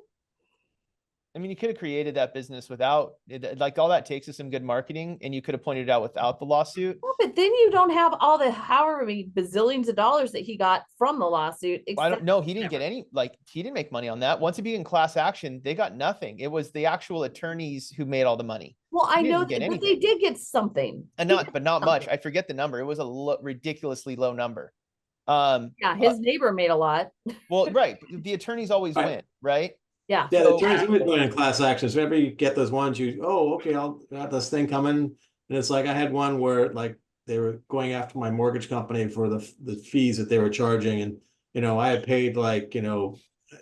I mean, you could have created that business without it. Like, all that takes is some good marketing, and you could have pointed it out without the lawsuit. Well, but then you don't have all the however many bazillions of dollars that he got from the lawsuit. I don't know. He didn't get any, like, he didn't make money on that. Once it became class action, they got nothing. It was the actual attorneys who made all the money. Well, I know that, but they did get something. And not much. I forget the number. It was a ridiculously low number. Yeah, his neighbor made a lot. Well, right. The attorneys always win, right? Yeah. Yeah, the attorneys always going in class actions. Whenever you get those ones, okay, I'll got this thing coming. And it's like, I had one where like they were going after my mortgage company for the fees that they were charging. And, I had paid like,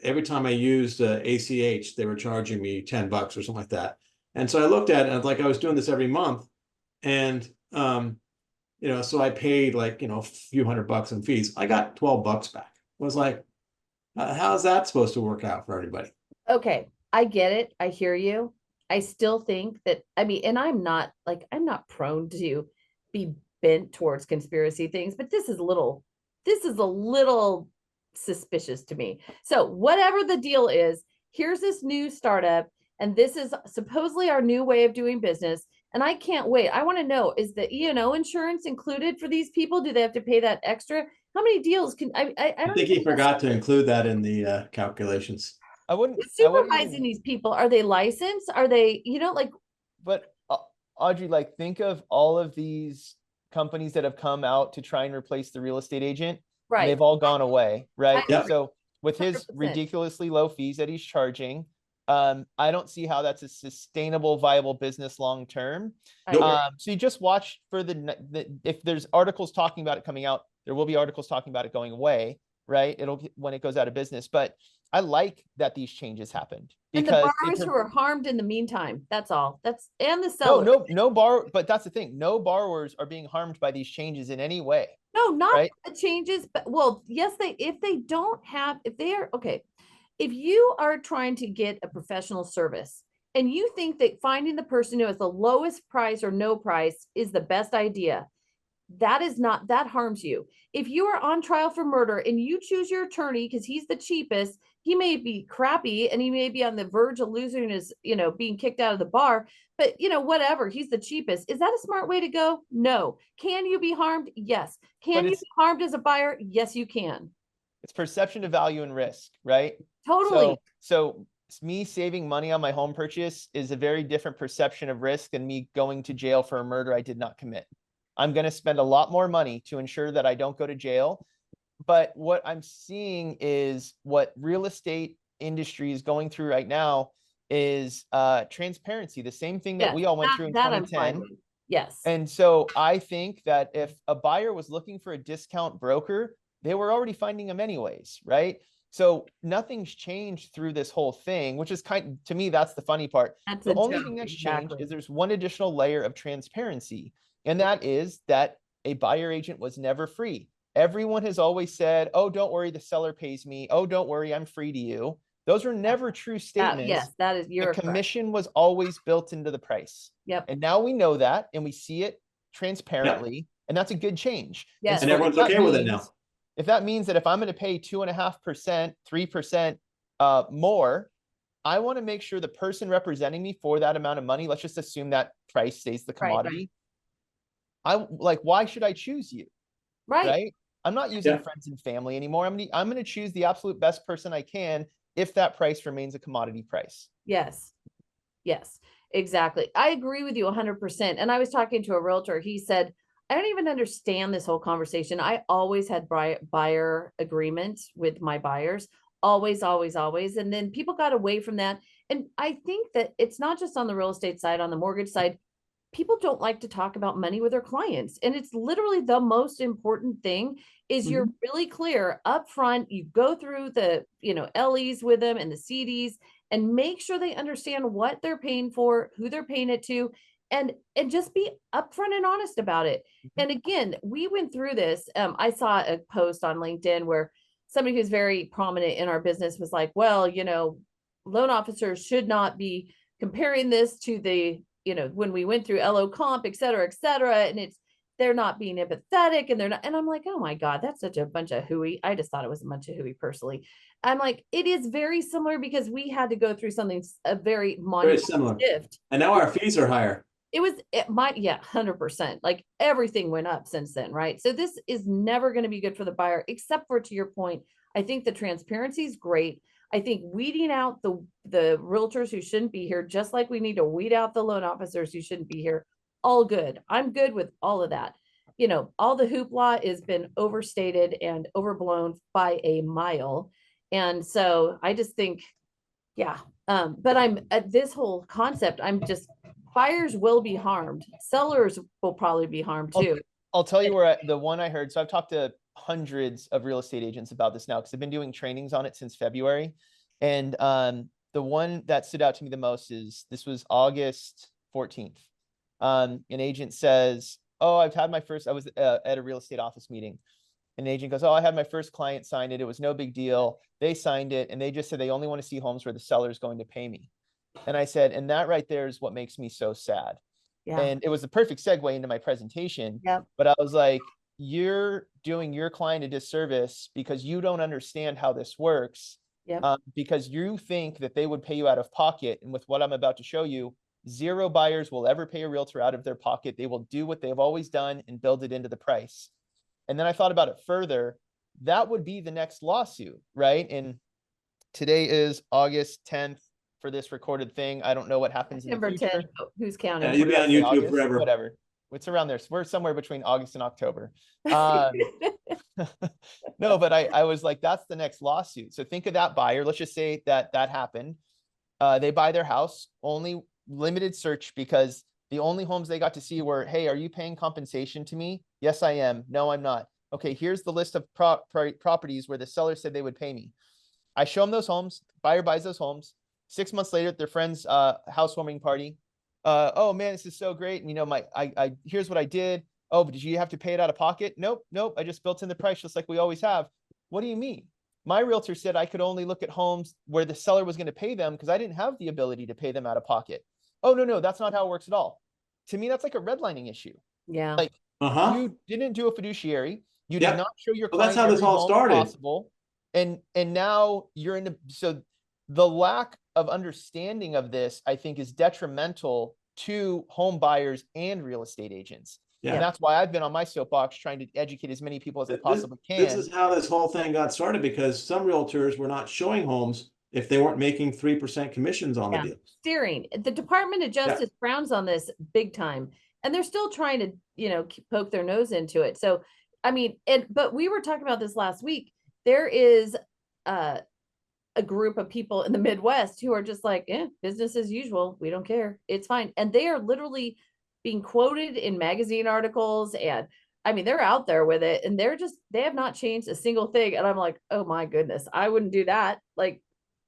every time I used ACH, they were charging me $10 or something like that. And so I looked at it and like I was doing this every month. And, so I paid like, a few $100 in fees. I got $12 back. I was like, how's that supposed to work out for everybody? Okay, I get it. I hear you. I still think that, I mean, and I'm not prone to be bent towards conspiracy things, but this is a little suspicious to me. So whatever the deal is, here's this new startup, and this is supposedly our new way of doing business. And I can't wait. I want to know, is the E&O insurance included for these people? Do they have to pay that extra? How many deals can I don't think he forgot to include that in the calculations. Who's supervising these people? Are they licensed? Are they, like? But Audrey, like, think of all of these companies that have come out to try and replace the real estate agent. Right. They've all gone away, right? Yep. So with his 100%. Ridiculously low fees that he's charging, I don't see how that's a sustainable, viable business long term. So you just watch for if there's articles talking about it coming out, there will be articles talking about it going away, right? When it goes out of business. But I like that these changes happened, because and the borrowers who are harmed in the meantime. That's all. And the sellers. No borrower. But that's the thing. No borrowers are being harmed by these changes in any way. No, not the changes. But yes, if you are trying to get a professional service and you think that finding the person who has the lowest price or no price is the best idea, that harms you. If you are on trial for murder and you choose your attorney because he's the cheapest, he may be crappy and he may be on the verge of losing his, being kicked out of the bar, but whatever, he's the cheapest. Is that a smart way to go? No. Can you be harmed? Yes. Can you be harmed as a buyer? Yes, you can. It's perception of value and risk, right? Totally. So me saving money on my home purchase is a very different perception of risk than me going to jail for a murder I did not commit. I'm going to spend a lot more money to ensure that I don't go to jail. But what I'm seeing is what real estate industry is going through right now is transparency, the same thing that we all went through in that I'm fine 2010. with. Yes. And so I think that if a buyer was looking for a discount broker, they were already finding them anyways, right? So nothing's changed through this whole thing, which is to me, that's the funny part. That's The a only joke, thing that's exactly. changed is there's one additional layer of transparency, and that is that a buyer agent was never free. Everyone has always said, oh, don't worry, the seller pays me. Oh, don't worry, I'm free to you. Those are never true statements. Yes, that is, The you're correct. commission was always built into the price. Yep. And now we know that, and we see it transparently, and that's a good change. Yes. And everyone's okay with it now. If that means that if I'm going to pay 2.5%, 3% more, I want to make sure the person representing me for that amount of money, let's just assume that price stays the commodity. Right. Why should I choose you? Right. I'm not using friends and family anymore. I'm going to choose the absolute best person I can if that price remains a commodity price. Yes. Yes, exactly. I agree with you 100%. And I was talking to a realtor. He said, I don't even understand this whole conversation. I always had buyer agreements with my buyers. Always, always, always. And then people got away from that. And I think that it's not just on the real estate side, on the mortgage side. People don't like to talk about money with their clients. And it's literally the most important thing is you're really clear up front. You go through the, LEs with them and the CDs and make sure they understand what they're paying for, who they're paying it to, and just be upfront and honest about it. And again, we went through this. I saw a post on LinkedIn where somebody who's very prominent in our business was like, well, loan officers should not be comparing this to the, when we went through LO comp, et cetera, and they're not being empathetic and they're not, and I'm like, oh my God, that's such a bunch of hooey. I just thought it was a bunch of hooey personally. I'm like, it is very similar because we had to go through something, a very similar shift. And now our fees are higher. It might, 100%. Like everything went up since then, right? So this is never going to be good for the buyer, except for, to your point, I think the transparency is great. I think weeding out the realtors who shouldn't be here, just like we need to weed out the loan officers who shouldn't be here, all good. I'm good with all of that. All the hoopla has been overstated and overblown by a mile. And so I just think, but I'm at this whole concept. Buyers will be harmed. Sellers will probably be harmed too. I'll tell you where the one I heard. So I've talked to hundreds of real estate agents about this now because I've been doing trainings on it since February. And the one that stood out to me the most is this was August 14th. An agent says, oh, I was at a real estate office meeting. An agent goes, oh, I had my first client sign it. It was no big deal. They signed it. And they just said they only want to see homes where the seller is going to pay me. And I said, and that right there is what makes me so sad. Yeah. And it was the perfect segue into my presentation. Yep. But I was like, you're doing your client a disservice because you don't understand how this works. Yep. Because you think that they would pay you out of pocket. And with what I'm about to show you, 0 buyers will ever pay a realtor out of their pocket. They will do what they've always done and build it into the price. And then I thought about it further. That would be the next lawsuit, right? And today is August 10th for this recorded thing. I don't know what happens in the future. 10th. Who's counting? You'll be on YouTube August, forever. Whatever. It's around there. So we're somewhere between August and October. No, but I was like, that's the next lawsuit. So think of that buyer. Let's just say that happened. They buy their house, only limited search because the only homes they got to see were, hey, are you paying compensation to me? Yes, I am. No, I'm not. Okay, here's the list of properties where the seller said they would pay me. I show them those homes. Buyer buys those homes. 6 months later, at their friend's housewarming party. Oh man, this is so great. And here's what I did. Oh, but did you have to pay it out of pocket? Nope. I just built in the price just like we always have. What do you mean? My realtor said I could only look at homes where the seller was going to pay them because I didn't have the ability to pay them out of pocket. Oh, no, that's not how it works at all. To me, that's like a redlining issue. Yeah. Like you didn't do a fiduciary. You did not show your client that's how this all started. Possible. And now you're so the lack of understanding of this, I think, is detrimental to home buyers and real estate agents. Yeah. And that's why I've been on my soapbox trying to educate as many people as I possibly can. This is how this whole thing got started because some realtors were not showing homes if they weren't making 3% commissions on the deal. Steering. The Department of Justice frowns on this big time, and they're still trying to, poke their nose into it. So, I mean, but we were talking about this last week. There is a a group of people in the Midwest who are just like, business as usual. We don't care. It's fine. And they are literally being quoted in magazine articles. And I mean, they're out there with it and they have not changed a single thing. And I'm like, oh my goodness, I wouldn't do that. Like,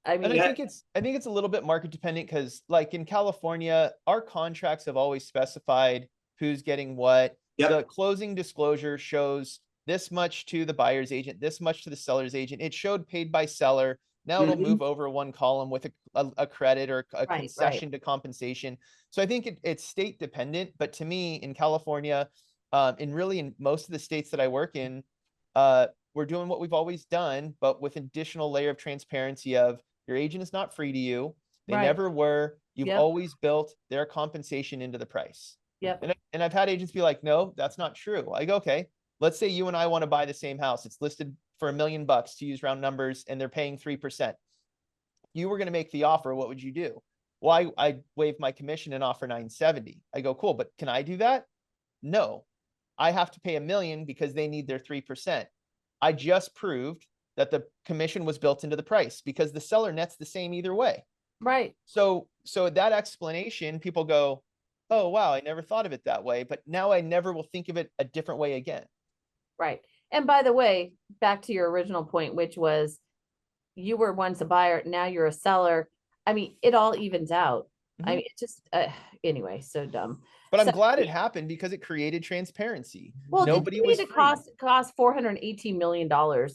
I mean, and I think it's a little bit market dependent because like in California, our contracts have always specified who's getting what. Yep. The closing disclosure shows this much to the buyer's agent, this much to the seller's agent. It showed paid by seller. Now it'll move over one column with a credit or a concession to compensation. So I think it's state dependent. But to me, in California, and really in most of the states that I work in, we're doing what we've always done, but with additional layer of transparency of your agent is not free to you. They never were. You've always built their compensation into the price. Yep. And I've had agents be like, no, that's not true. I go, okay, let's say you and I want to buy the same house. It's listed for $1 million to use round numbers and they're paying 3%. You were going to make the offer. What would you do? Well, I waive my commission and offer 970. I go, cool, but can I do that? No, I have to pay $1 million because they need their 3%. I just proved that the commission was built into the price because the seller nets the same either way. Right. So that explanation, people go, oh, wow, I never thought of it that way, but now I never will think of it a different way again. Right. And by the way, back to your original point, which was you were once a buyer, now you're a seller. I mean, it all evens out. I mean, it just, anyway, so dumb. But I'm glad it happened because it created transparency. Well, nobody was free. cost $418 million,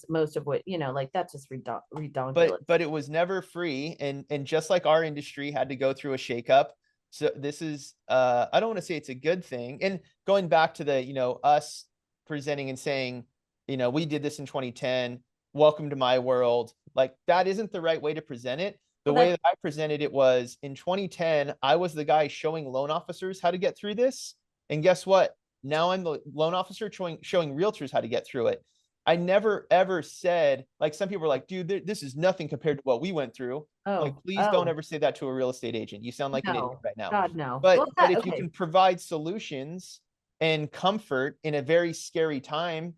most of what, like that's just redundant. But it was never free. And just like our industry had to go through a shakeup. So this is, I don't want to say it's a good thing. And going back to the, us presenting and saying, we did this in 2010, welcome to my world. Like that isn't the right way to present it. The way that I presented it was in 2010, I was the guy showing loan officers how to get through this. And guess what? Now I'm the loan officer showing realtors how to get through it. I never, ever said, like some people were like, dude, this is nothing compared to what we went through. Like, please don't ever say that to a real estate agent. You sound like an idiot right now. God, no. But if you can provide solutions and comfort in a very scary time,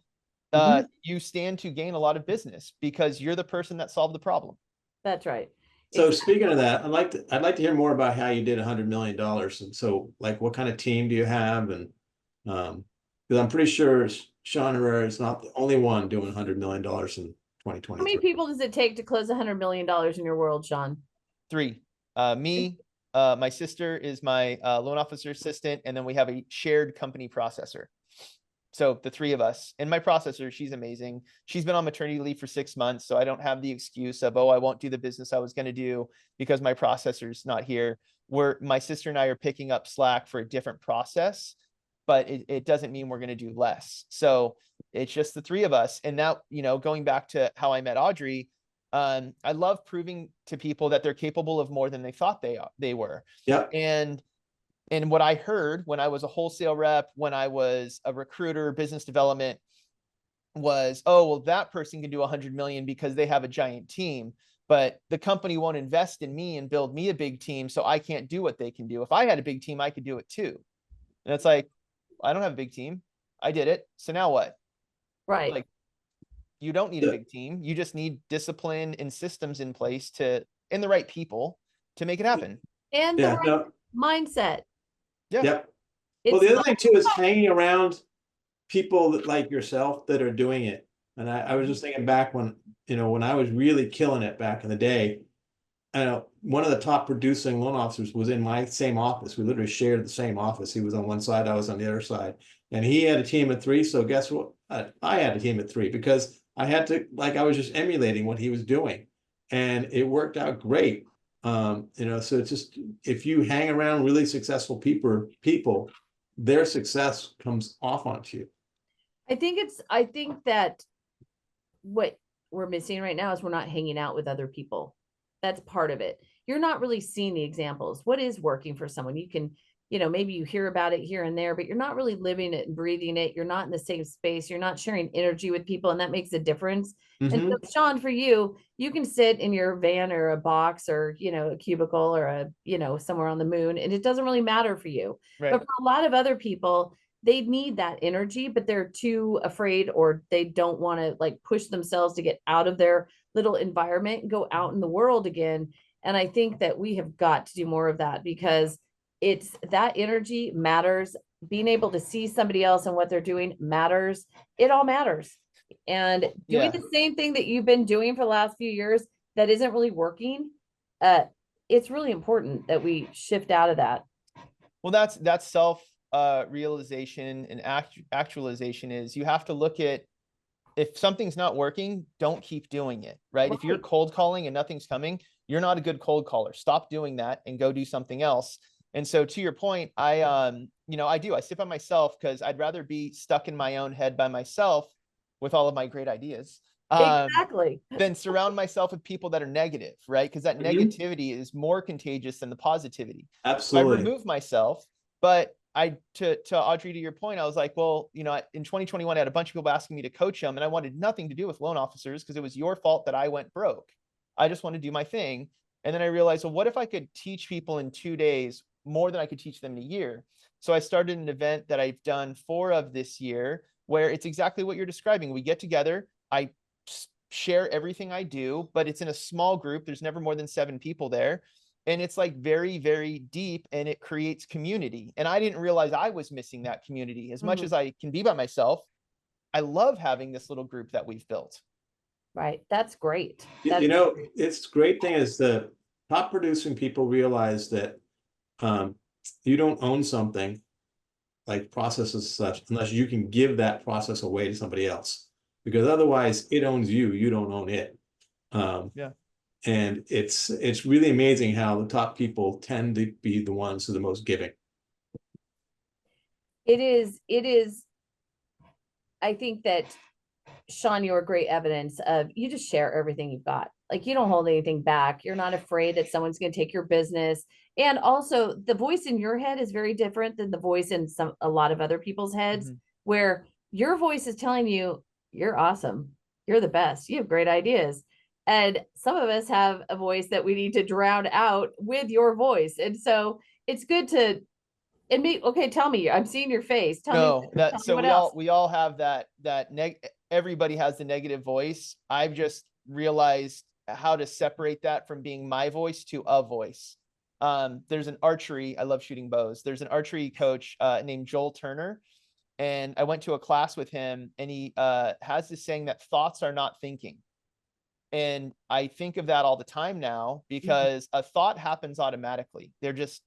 you stand to gain a lot of business because you're the person that solved the problem. That's right. So speaking of that, I'd like to hear more about how you did $100 million. And so like, what kind of team do you have? And, because I'm pretty sure Sean Herrero is not the only one doing $100 million in 2020. How many people does it take to close $100 million in your world, Sean? 3. Me, my sister is my loan officer assistant, and then we have a shared company processor. So the 3 of us, and my processor, she's amazing. She's been on maternity leave for 6 months. So I don't have the excuse of, I won't do the business I was going to do because my processor's not here. My sister and I are picking up slack for a different process, but it doesn't mean we're going to do less. So it's just the 3 of us. And now, going back to how I met Audrey, I love proving to people that they're capable of more than they thought they were. Yeah. And what I heard when I was a wholesale rep, when I was a recruiter, business development, was, that person can do 100 million because they have a giant team, but the company won't invest in me and build me a big team. So I can't do what they can do. If I had a big team, I could do it too. And it's like, I don't have a big team. I did it. So now what? Right. Like, you don't need a big team. You just need discipline and systems in place and the right people to make it happen. And the right mindset. Yeah. Yep. Well, the other thing too is hanging around people that like yourself that are doing it. And I was just thinking back when I was really killing it back in the day, one of the top producing loan officers was in my same office. We literally shared the same office. He was on one side, I was on the other side, and he had a team of 3. So guess what? I had a team of 3 because I had to, I was just emulating what he was doing, and it worked out great. So it's just, if you hang around really successful people, their success comes off onto you. I think that what we're missing right now is we're not hanging out with other people. That's part of it. You're not really seeing the examples. What is working for someone? You can, maybe you hear about it here and there, but you're not really living it and breathing it. You're not in the same space. You're not sharing energy with people. And that makes a difference. And so, Sean, for you can sit in your van or a box or, a cubicle or somewhere on the moon, and it doesn't really matter for you. Right. But for a lot of other people, they need that energy, but they're too afraid, or they don't want to like push themselves to get out of their little environment and go out in the world again. And I think that we have got to do more of that, because it's that energy matters. Being able to see somebody else and what they're doing matters. It all matters. And doing the same thing that you've been doing for the last few years that isn't really working, it's really important that we shift out of that. Well, that's self realization and actualization. Is you have to look at, if something's not working, don't keep doing it, right? If you're cold calling and nothing's coming, you're not a good cold caller. Stop doing that and go do something else. And so to your point, I sit by myself, because I'd rather be stuck in my own head by myself with all of my great ideas, Exactly. than surround myself with people that are negative, right? Because that negativity is more contagious than the positivity. Absolutely. So I remove myself, but to Audrey, to your point, I was like, well, in 2021, I had a bunch of people asking me to coach them, and I wanted nothing to do with loan officers, because it was your fault that I went broke. I just want to do my thing. And then I realized, well, what if I could teach people in 2 days more than I could teach them in a year? So I started an event that I've done 4 of this year, where it's exactly what you're describing. We get together, I share everything I do, but it's in a small group. There's never more than 7 people there. And it's like very, very deep, and it creates community. And I didn't realize I was missing that community. As much as I can be by myself, I love having this little group that we've built. Right. That's great. It's great thing is the top producing people realize that you don't own something like processes such unless you can give that process away to somebody else, because otherwise it owns you. You don't own it. And it's really amazing how the top people tend to be the ones who are the most giving. It is. I think that, Sean, you're great evidence of, you just share everything you've got. Like, you don't hold anything back. You're not afraid that someone's going to take your business. And also, the voice in your head is very different than the voice in a lot of other people's heads, where your voice is telling you, you're awesome. You're the best. You have great ideas. And some of us have a voice that we need to drown out with your voice. And so it's good to, and me, okay, tell me, I'm seeing your face. Tell me so we all have that everybody has the negative voice. I've just realized how to separate that from being my voice to a voice. There's an archery, I love shooting bows. There's an archery coach named Joel Turner. And I went to a class with him, and he has this saying that thoughts are not thinking. And I think of that all the time now, because a thought happens automatically. They're just,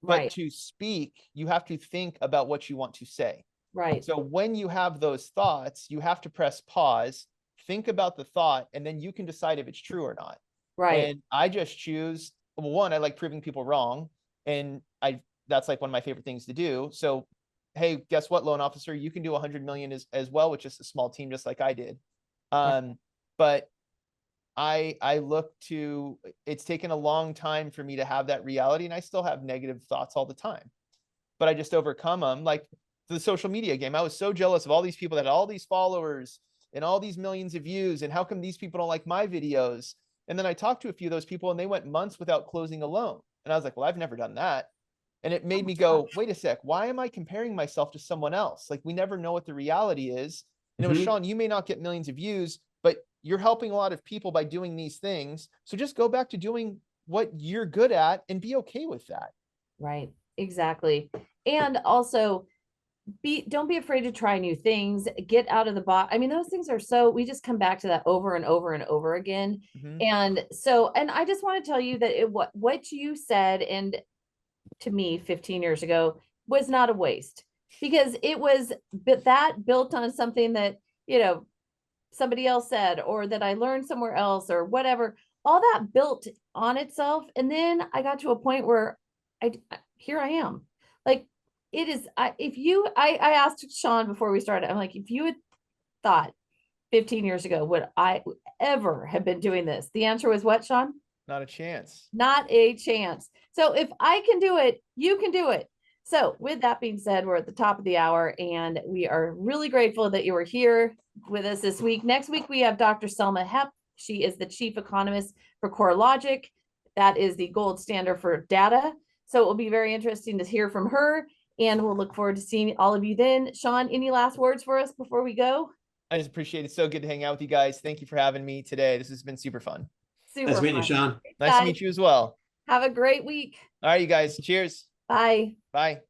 but to speak, you have to think about what you want to say. Right. So when you have those thoughts, you have to press pause, think about the thought, and then you can decide if it's true or not. Right. And I just choose, one, I like proving people wrong. And that's like one of my favorite things to do. So, hey, guess what, loan officer, you can do 100 million as well with just a small team, just like I did. But I look to, it's taken a long time for me to have that reality, and I still have negative thoughts all the time, but I just overcome them. Like the social media game, I was so jealous of all these people that had all these followers and all these millions of views, and how come these people don't like my videos? And then I talked to a few of those people, and they went months without closing a loan. And I was like, well, I've never done that. And it made me go, wait a sec, why am I comparing myself to someone else? Like, we never know what the reality is. And it was, Sean, you may not get millions of views, but you're helping a lot of people by doing these things. So just go back to doing what you're good at and be okay with that. Right. Exactly. And also don't be afraid to try new things, get out of the box. I mean, those things are we just come back to that over and over and over again. And so, and I just want to tell you that what you said, and to me 15 years ago, was not a waste, because it was built on something that, somebody else said, or that I learned somewhere else, or whatever. All that built on itself. And then I got to a point where here I am. Like, it is, I asked Sean before we started, I'm like, if you had thought 15 years ago, would I ever have been doing this? The answer was what, Sean? Not a chance. Not a chance. So if I can do it, you can do it. So with that being said, we're at the top of the hour, and we are really grateful that you were here with us this week. Next week, we have Dr. Selma Hepp. She is the chief economist for CoreLogic. That is the gold standard for data. So it will be very interesting to hear from her. And we'll look forward to seeing all of you then. Sean, any last words for us before we go? I just appreciate it. So good to hang out with you guys. Thank you for having me today. This has been super fun. Super Nice meeting you, fun. Sean. Thanks, Nice to guys. meet you as well. Have a great week. All right, you guys. Cheers. Bye. Bye.